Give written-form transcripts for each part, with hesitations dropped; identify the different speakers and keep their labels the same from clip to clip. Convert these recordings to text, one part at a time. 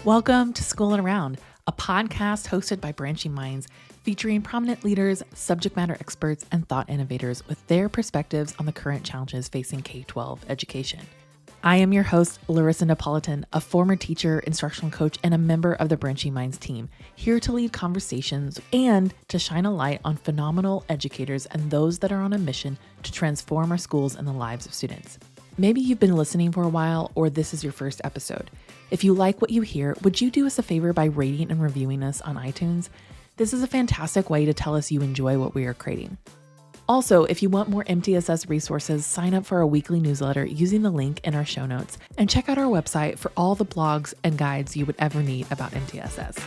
Speaker 1: Welcome to School and Around, a podcast hosted by Branching Minds, featuring prominent leaders, subject matter experts, and thought innovators with their perspectives on the current challenges facing K-12 education. I am your host, Larissa Napolitan, a former teacher, instructional coach, and a member of the Branching Minds team, here to lead conversations and to shine a light on phenomenal educators and those that are on a mission to transform our schools and the lives of students. Maybe you've been listening for a while, or this is your first episode. If you like what you hear, would you do us a favor by rating and reviewing us on iTunes? This is a fantastic way to tell us you enjoy what we are creating. Also, if you want more MTSS resources, sign up for our weekly newsletter using the link in our show notes, and check out our website for all the blogs and guides you would ever need about MTSS.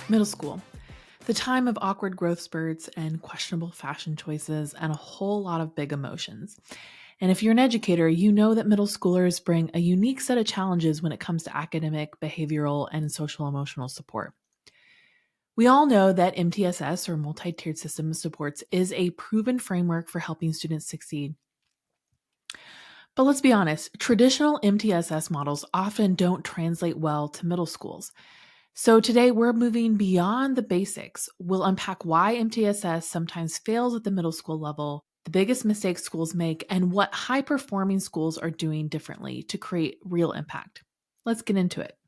Speaker 1: Middle school. The time of awkward growth spurts and questionable fashion choices and a whole lot of big emotions. And if you're an educator, you know that middle schoolers bring a unique set of challenges when it comes to academic, behavioral, and social emotional support. We all know that MTSS, or multi-tiered system of supports, is a proven framework for helping students succeed. But let's be honest, traditional MTSS models often don't translate well to middle schools. So today we're moving beyond the basics. We'll unpack why MTSS sometimes fails at the middle school level, the biggest mistakes schools make, and what high-performing schools are doing differently to create real impact. Let's get into it.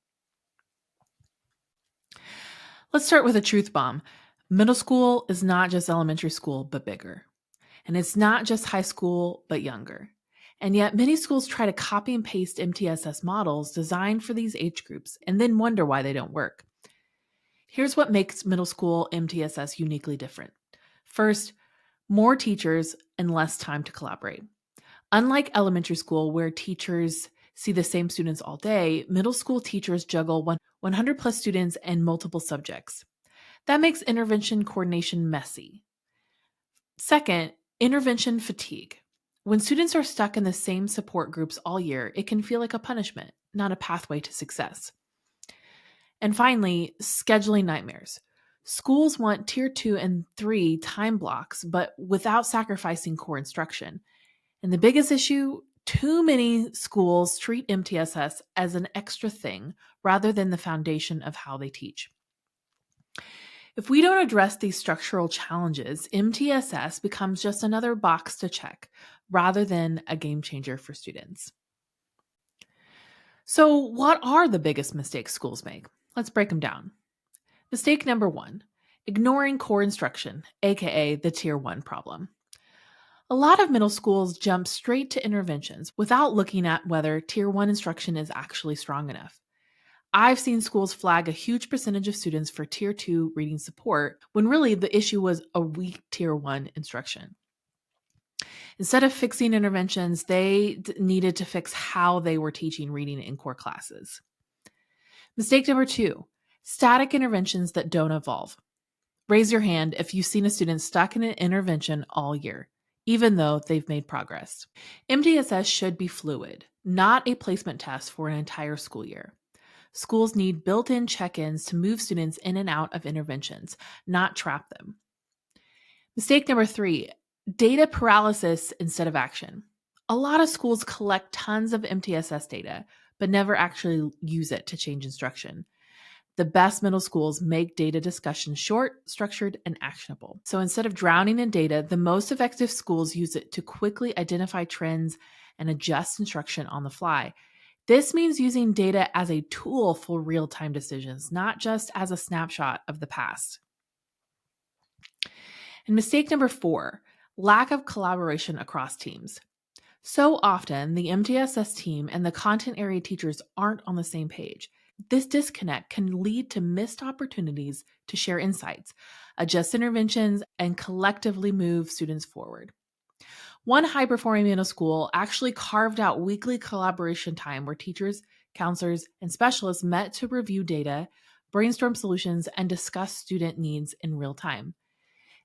Speaker 1: Let's start with a truth bomb. Middle school is not just elementary school, but bigger. And it's not just high school, but younger. And yet many schools try to copy and paste MTSS models designed for these age groups and then wonder why they don't work. Here's what makes middle school MTSS uniquely different. First, more teachers and less time to collaborate. Unlike elementary school, where teachers see the same students all day, middle school teachers juggle 100 plus students and multiple subjects. That makes intervention coordination messy. Second, intervention fatigue. When students are stuck in the same support groups all year, it can feel like a punishment, not a pathway to success. And finally, scheduling nightmares. Schools want tier 2 and 3 time blocks, but without sacrificing core instruction. And the biggest issue, too many schools treat MTSS as an extra thing rather than the foundation of how they teach. If we don't address these structural challenges, MTSS becomes just another box to check rather than a game changer for students. So, what are the biggest mistakes schools make? Let's break them down. Mistake number 1, ignoring core instruction, aka the tier 1 problem. A lot of middle schools jump straight to interventions without looking at whether tier 1 instruction is actually strong enough. I've seen schools flag a huge percentage of students for tier 2 reading support when really the issue was a weak tier 1 instruction. Instead of fixing interventions, they needed to fix how they were teaching reading in core classes. Mistake number 2, static interventions that don't evolve. Raise your hand if you've seen a student stuck in an intervention all year, even though they've made progress. MTSS should be fluid, not a placement test for an entire school year. Schools need built-in check-ins to move students in and out of interventions, not trap them. Mistake number 3, data paralysis instead of action. A lot of schools collect tons of MTSS data, but never actually use it to change instruction. The best middle schools make data discussion short, structured, and actionable. So instead of drowning in data, the most effective schools use it to quickly identify trends and adjust instruction on the fly. This means using data as a tool for real-time decisions, not just as a snapshot of the past. And mistake number 4, lack of collaboration across teams. So often, the MTSS team and the content area teachers aren't on the same page. This disconnect can lead to missed opportunities to share insights, adjust interventions, and collectively move students forward. One high-performing middle school actually carved out weekly collaboration time where teachers, counselors, and specialists met to review data, brainstorm solutions, and discuss student needs in real time.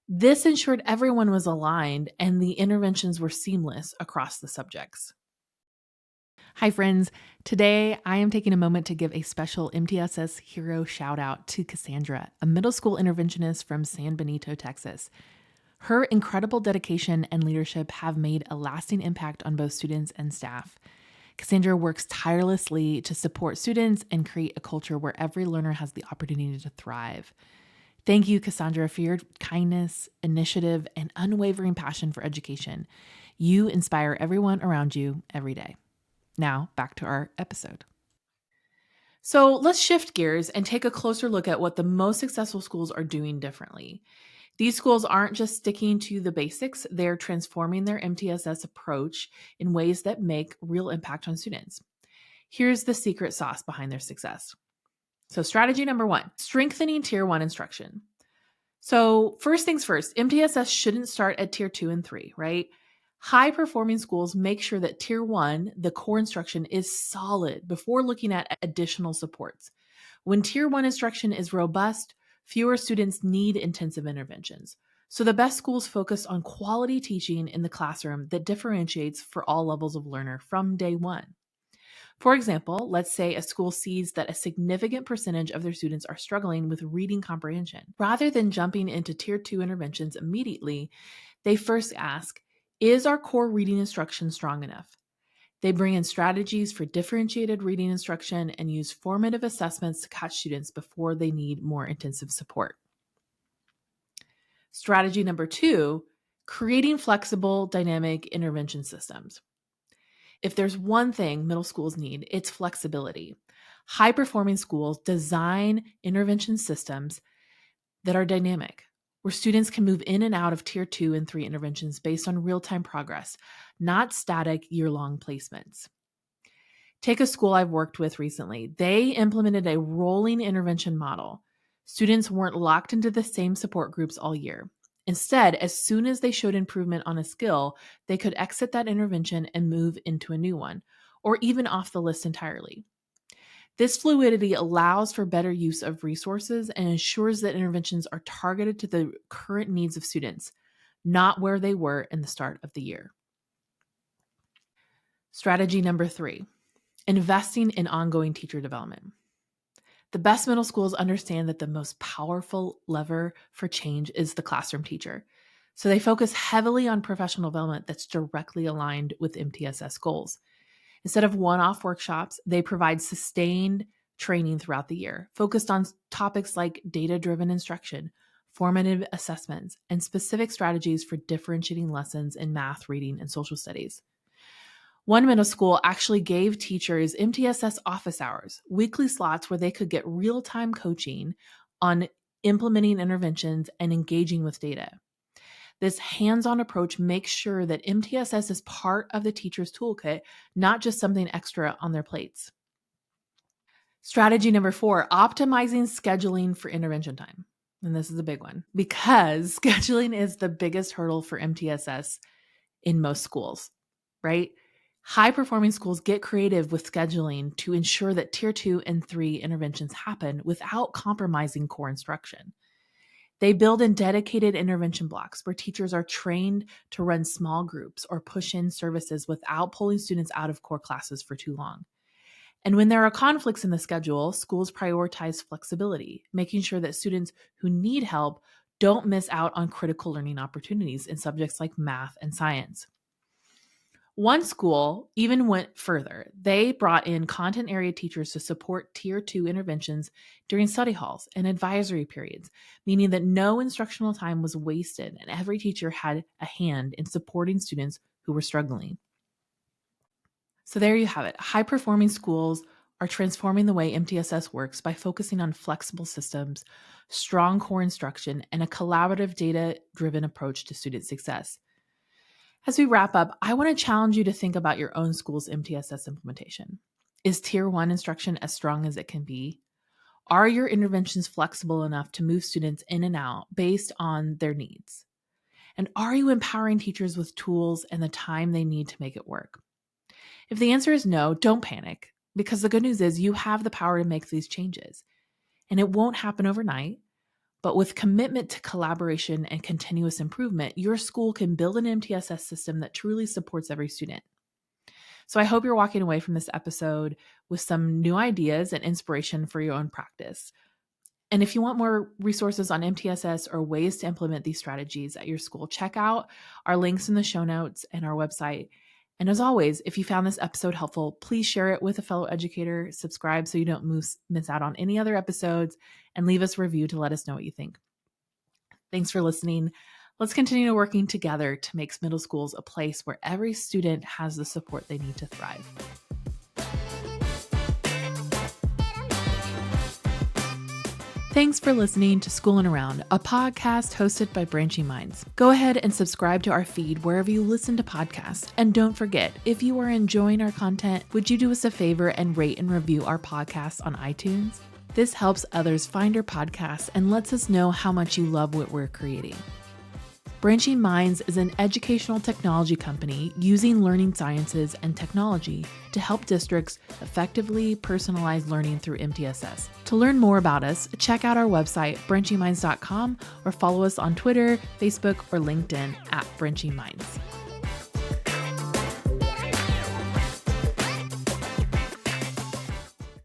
Speaker 1: This ensured everyone was aligned and the interventions were seamless across the subjects. Hi friends, today I am taking a moment to give a special MTSS hero shout out to Cassandra, a middle school interventionist from San Benito, Texas. Her incredible dedication and leadership have made a lasting impact on both students and staff. Cassandra works tirelessly to support students and create a culture where every learner has the opportunity to thrive. Thank you, Cassandra, for your kindness, initiative, and unwavering passion for education. You inspire everyone around you every day. Now, back to our episode. So let's shift gears and take a closer look at what the most successful schools are doing differently. These schools aren't just sticking to the basics, they're transforming their MTSS approach in ways that make real impact on students. Here's the secret sauce behind their success. So, strategy number one, strengthening tier one instruction. So, first things first, MTSS shouldn't start at tier 2 and 3, right? High performing schools make sure that tier 1, the core instruction, is solid before looking at additional supports. When tier 1 instruction is robust, fewer students need intensive interventions. So, the best schools focus on quality teaching in the classroom that differentiates for all levels of learner from day one. For example, let's say a school sees that a significant percentage of their students are struggling with reading comprehension. Rather than jumping into tier 2 interventions immediately, they first ask, is our core reading instruction strong enough? They bring in strategies for differentiated reading instruction and use formative assessments to catch students before they need more intensive support. Strategy number two, creating flexible dynamic intervention systems. If there's one thing middle schools need, it's flexibility. High performing schools design intervention systems that are dynamic, where students can move in and out of tier 2 and 3 interventions based on real time progress, not static year long placements. Take a school I've worked with recently. They implemented a rolling intervention model. Students weren't locked into the same support groups all year. Instead, as soon as they showed improvement on a skill, they could exit that intervention and move into a new one, or even off the list entirely. This fluidity allows for better use of resources and ensures that interventions are targeted to the current needs of students, not where they were in the start of the year. Strategy number three, investing in ongoing teacher development. The best middle schools understand that the most powerful lever for change is the classroom teacher. So they focus heavily on professional development that's directly aligned with MTSS goals. Instead of one-off workshops, they provide sustained training throughout the year, focused on topics like data-driven instruction, formative assessments, and specific strategies for differentiating lessons in math, reading, and social studies. One middle school actually gave teachers MTSS office hours, weekly slots where they could get real-time coaching on implementing interventions and engaging with data. This hands-on approach makes sure that MTSS is part of the teacher's toolkit, not just something extra on their plates. Strategy number four, optimizing scheduling for intervention time. And this is a big one because scheduling is the biggest hurdle for MTSS in most schools, right? High performing schools get creative with scheduling to ensure that tier 2 and 3 interventions happen without compromising core instruction. They build in dedicated intervention blocks where teachers are trained to run small groups or push in services without pulling students out of core classes for too long. And when there are conflicts in the schedule, schools prioritize flexibility, making sure that students who need help don't miss out on critical learning opportunities in subjects like math and science. One school even went further. They brought in content area teachers to support tier 2 interventions during study halls and advisory periods, meaning that no instructional time was wasted and every teacher had a hand in supporting students who were struggling. So there you have it. High performing schools are transforming the way MTSS works by focusing on flexible systems, strong core instruction, and a collaborative data-driven approach to student success. As we wrap up, I want to challenge you to think about your own school's MTSS implementation. Is tier 1 instruction as strong as it can be? Are your interventions flexible enough to move students in and out based on their needs? And are you empowering teachers with tools and the time they need to make it work? If the answer is no, don't panic, because the good news is you have the power to make these changes. And it won't happen overnight. But with commitment to collaboration and continuous improvement, your school can build an MTSS system that truly supports every student. So I hope you're walking away from this episode with some new ideas and inspiration for your own practice. And if you want more resources on MTSS or ways to implement these strategies at your school, check out our links in the show notes and our website. And as always, if you found this episode helpful, please share it with a fellow educator, subscribe so you don't miss out on any other episodes, and leave us a review to let us know what you think. Thanks for listening. Let's continue working together to make middle schools a place where every student has the support they need to thrive. Thanks for listening to School and Around, a podcast hosted by Branching Minds. Go ahead and subscribe to our feed wherever you listen to podcasts. And don't forget, if you are enjoying our content, would you do us a favor and rate and review our podcast on iTunes? This helps others find our podcast and lets us know how much you love what we're creating. Branching Minds is an educational technology company using learning sciences and technology to help districts effectively personalize learning through MTSS. To learn more about us, check out our website, branchingminds.com, or follow us on Twitter, Facebook, or LinkedIn @Branching Minds.